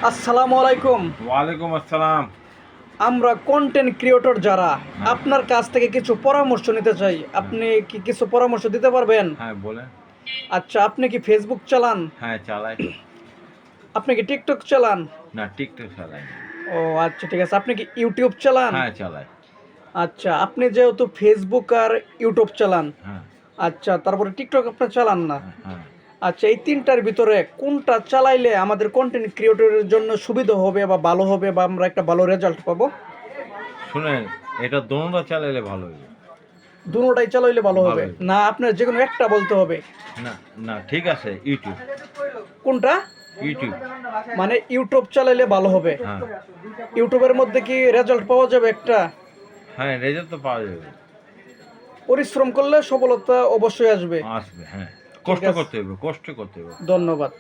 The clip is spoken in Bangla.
আসসালামু আলাইকুম। ওয়ালাইকুম আসসালাম। আমরা কন্টেন্ট ক্রিয়েটর যারা আপনার কাছ থেকে কিছু পরামর্শ নিতে চাই। আপনি কি কিছু পরামর্শ দিতে পারবেন? হ্যাঁ, বলেন। আচ্ছা, আপনি কি ফেসবুক চালান? হ্যাঁ, চালাই তো। আপনি কি টিকটক চালান? না, টিকটক চালাই না। ও আচ্ছা, ঠিক আছে। আপনি কি ইউটিউব চালান? হ্যাঁ, চালাই। আচ্ছা, আপনি যেহেতু ফেসবুক আর ইউটিউব চালান, হ্যাঁ, আচ্ছা, তারপরে টিকটক আপনি চালান না। হ্যাঁ, হ্যাঁ। আচ্ছা, এই ৩ টার ভিতরে কোনটা চালাইলে আমাদের কন্টেন্ট ক্রিয়েটরের জন্য সুবিধা হবে বা ভালো হবে বা আমরা একটা ভালো রেজাল্ট পাবো? শুনেন, এটা দোনোটা চালাইলে ভালো হইবে। দুটোটাই চালাইলে ভালো ভালো হবে? হইবে। না, আপনার যেকোনো একটা বলতে হবে। না, না, ঠিক আছে, ইউটিউব। কোনটা? ইউটিউব। মানে ইউটিউব চালাইলে ভালো হবে। হ্যাঁ, ইউটিউবের মধ্যে কি রেজাল্ট পাওয়া যাবে একটা? হ্যাঁ, রেজাল্ট তো পাওয়া যাবে। পরিশ্রম করলে সফলতা অবশ্যই আসবে। আসবে, হ্যাঁ। ঠিক কষ্ট আছে, করতে হইবে, কষ্ট করতে হইবে। ধন্যবাদ।